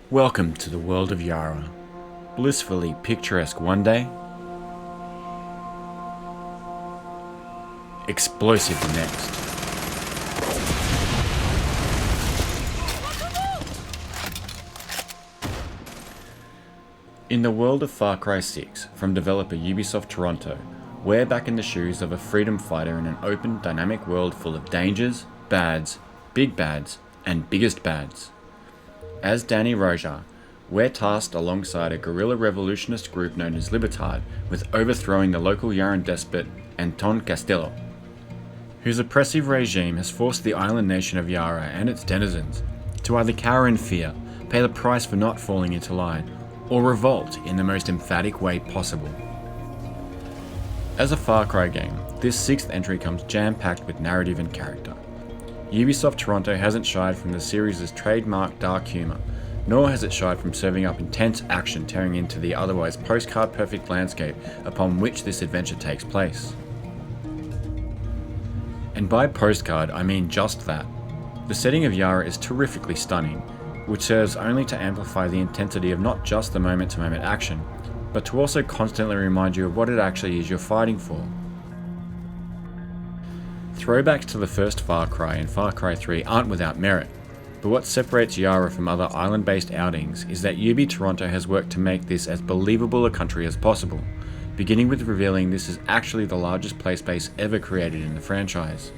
Welcome to the world of Yara. Blissfully picturesque one day, explosive the next. In the world of Far Cry 6, from developer Ubisoft Toronto, we're back in the shoes of a freedom fighter in an open, dynamic world full of dangers, bads, big bads, and biggest bads. As Danny Roja, we're tasked alongside a guerrilla revolutionist group known as Libertad with overthrowing the local Yaran despot Anton Castillo, whose oppressive regime has forced the island nation of Yara and its denizens to either cower in fear, pay the price for not falling into line, or revolt in the most emphatic way possible. As a Far Cry game, this sixth entry comes jam-packed with narrative and character. Ubisoft Toronto hasn't shied from the series' trademark dark humour, nor has it shied from serving up intense action tearing into the otherwise postcard-perfect landscape upon which this adventure takes place. And by postcard, I mean just that. The setting of Yara is terrifically stunning, which serves only to amplify the intensity of not just the moment-to-moment action, but to also constantly remind you of what it actually is you're fighting for. Throwbacks to the first Far Cry and Far Cry 3 aren't without merit, but what separates Yara from other island-based outings is that Ubi Toronto has worked to make this as believable a country as possible, beginning with revealing this is actually the largest play space ever created in the franchise.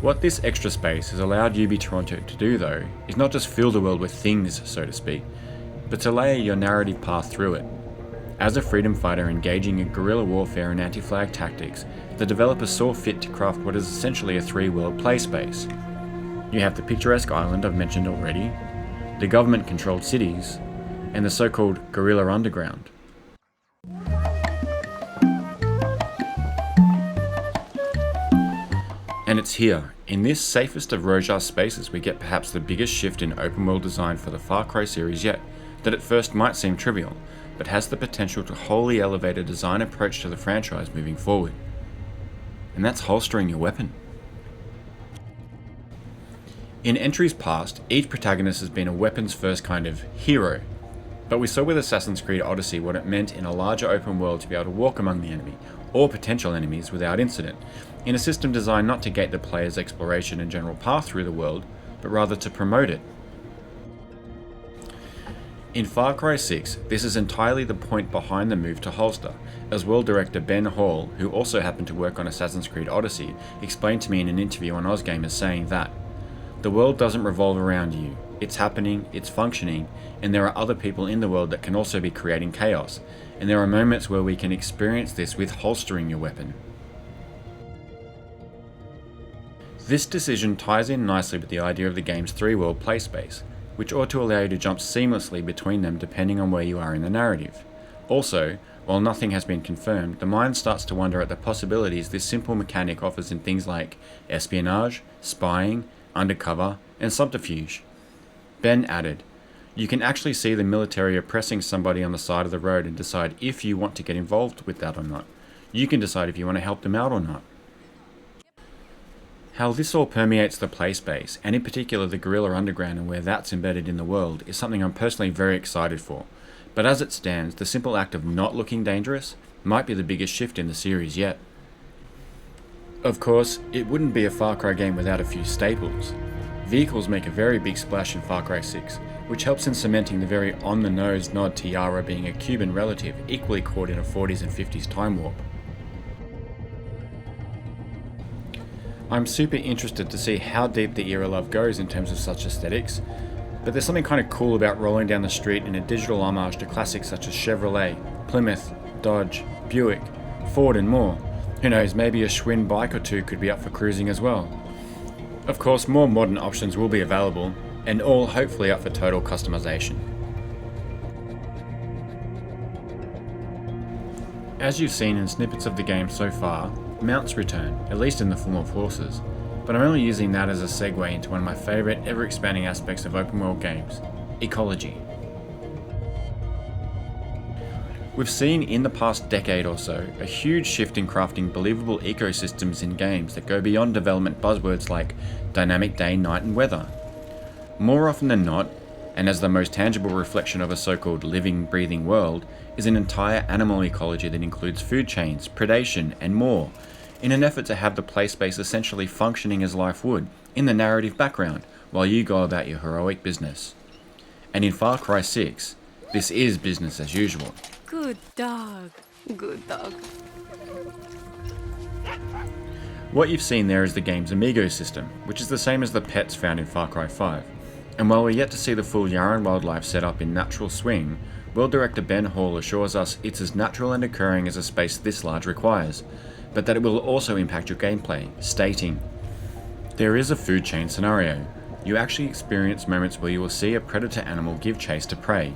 What this extra space has allowed Ubi Toronto to do though, is not just fill the world with things, so to speak, but to layer your narrative path through it. As a freedom fighter engaging in guerrilla warfare and anti-flag tactics, the developers saw fit to craft what is essentially a three-world play space. You have the picturesque island I've mentioned already, the government-controlled cities, and the so-called guerrilla underground. And it's here, in this safest of Roja spaces, we get perhaps the biggest shift in open-world design for the Far Cry series yet, that at first might seem trivial, but has the potential to wholly elevate a design approach to the franchise moving forward. And that's holstering your weapon. In entries past, each protagonist has been a weapons-first kind of hero, but we saw with Assassin's Creed Odyssey what it meant in a larger open world to be able to walk among the enemy, or potential enemies, without incident, in a system designed not to gate the player's exploration and general path through the world, but rather to promote it. In Far Cry 6, this is entirely the point behind the move to holster, as world director Ben Hall, who also happened to work on Assassin's Creed Odyssey, explained to me in an interview on AusGamers saying that the world doesn't revolve around you, it's happening, it's functioning, and there are other people in the world that can also be creating chaos, and there are moments where we can experience this with holstering your weapon. This decision ties in nicely with the idea of the game's three-world play space, which ought to allow you to jump seamlessly between them depending on where you are in the narrative. Also, while nothing has been confirmed, the mind starts to wonder at the possibilities this simple mechanic offers in things like espionage, spying, undercover, and subterfuge. Ben added, "You can actually see the military oppressing somebody on the side of the road and decide if you want to get involved with that or not. You can decide if you want to help them out or not." How this all permeates the play space, and in particular the guerrilla underground and where that's embedded in the world, is something I'm personally very excited for. But as it stands, the simple act of not looking dangerous might be the biggest shift in the series yet. Of course, it wouldn't be a Far Cry game without a few staples. Vehicles make a very big splash in Far Cry 6, which helps in cementing the very on-the-nose nod to Yara being a Cuban relative equally caught in a 40s and 50s time warp. I'm super interested to see how deep the era love goes in terms of such aesthetics, but there's something kind of cool about rolling down the street in a digital homage to classics such as Chevrolet, Plymouth, Dodge, Buick, Ford and more. Who knows, maybe a Schwinn bike or two could be up for cruising as well. Of course, more modern options will be available, and all hopefully up for total customization. As you've seen in snippets of the game so far, mounts return, at least in the form of horses, but I'm only using that as a segue into one of my favourite ever-expanding aspects of open world games, ecology. We've seen in the past decade or so a huge shift in crafting believable ecosystems in games that go beyond development buzzwords like dynamic day, night and weather. More often than not, and as the most tangible reflection of a so-called living, breathing world, is an entire animal ecology that includes food chains, predation, and more, in an effort to have the play space essentially functioning as life would, in the narrative background, while you go about your heroic business. And in Far Cry 6, this is business as usual. Good dog. Good dog. What you've seen there is the game's Amigo system, which is the same as the pets found in Far Cry 5. And while we're yet to see the full Yara wildlife set up in natural swing, World Director Ben Hall assures us it's as natural and occurring as a space this large requires, but that it will also impact your gameplay, stating, "There is a food chain scenario. You actually experience moments where you will see a predator animal give chase to prey,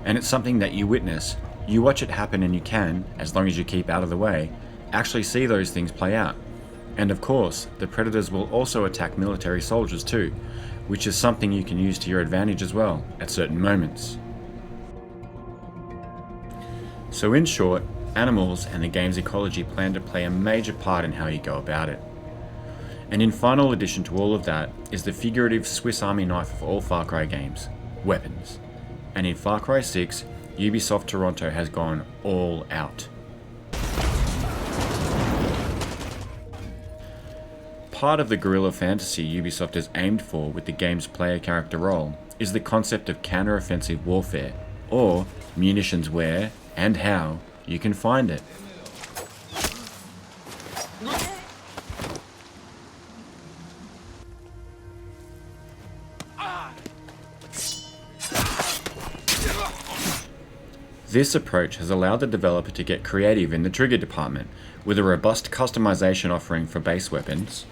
and it's something that you witness, you watch it happen, and you can, as long as you keep out of the way, actually see those things play out. And of course, the predators will also attack military soldiers too, which is something you can use to your advantage as well, at certain moments." So in short, animals and the game's ecology plan to play a major part in how you go about it. And in final addition to all of that is the figurative Swiss Army knife of all Far Cry games, weapons. And in Far Cry 6, Ubisoft Toronto has gone all out. Part of the guerrilla fantasy Ubisoft has aimed for with the game's player character role is the concept of counter-offensive warfare, or munitions where, and how, you can find it. This approach has allowed the developer to get creative in the trigger department, with a robust customization offering for base weapons,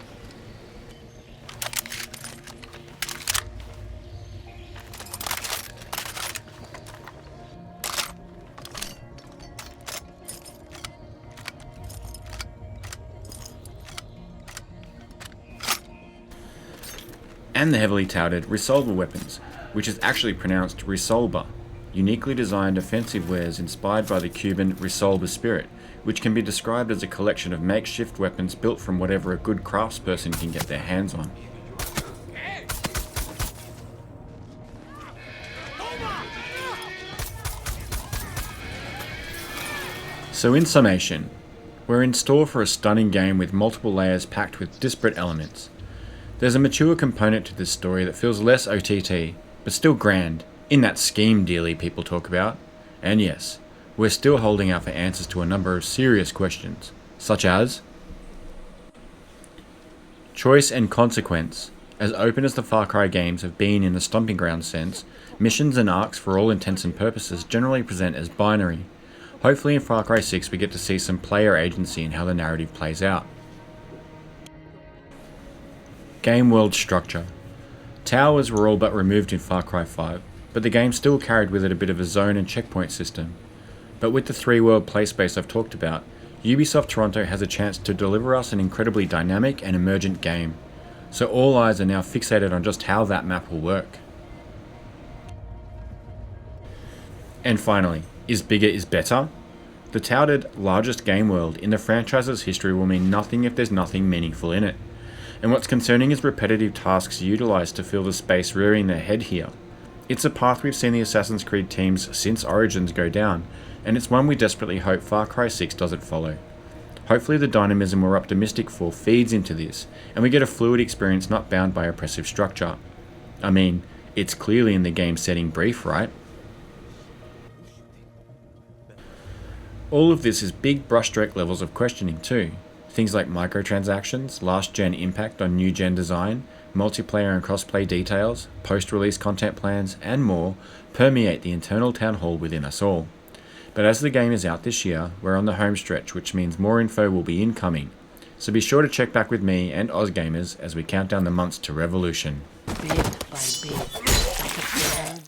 and the heavily touted Resolver weapons, which is actually pronounced Resolver, uniquely designed offensive wares inspired by the Cuban Resolver spirit, which can be described as a collection of makeshift weapons built from whatever a good craftsperson can get their hands on. So in summation, we're in store for a stunning game with multiple layers packed with disparate elements. There's a mature component to this story that feels less OTT, but still grand, in that scheme dealy people talk about. And yes, we're still holding out for answers to a number of serious questions, such as choice and consequence. As open as the Far Cry games have been in the stomping ground sense, missions and arcs for all intents and purposes generally present as binary. Hopefully in Far Cry 6 we get to see some player agency in how the narrative plays out. Game world structure. Towers were all but removed in Far Cry 5, but the game still carried with it a bit of a zone and checkpoint system. But with the 3-world play space I've talked about, Ubisoft Toronto has a chance to deliver us an incredibly dynamic and emergent game. So all eyes are now fixated on just how that map will work. And finally, is bigger is better? The touted largest game world in the franchise's history will mean nothing if there's nothing meaningful in it. And what's concerning is repetitive tasks utilised to fill the space rearing their head here. It's a path we've seen the Assassin's Creed teams since Origins go down, and it's one we desperately hope Far Cry 6 doesn't follow. Hopefully the dynamism we're optimistic for feeds into this, and we get a fluid experience not bound by oppressive structure. I mean, it's clearly in the game setting brief, right? All of this is big brushstroke levels of questioning too. Things like microtransactions, last-gen impact on new-gen design, multiplayer and crossplay details, post-release content plans, and more permeate the internal town hall within us all. But as the game is out this year, we're on the home stretch, which means more info will be incoming. So be sure to check back with me and AusGamers as we count down the months to Revolution. Bit by bit, like a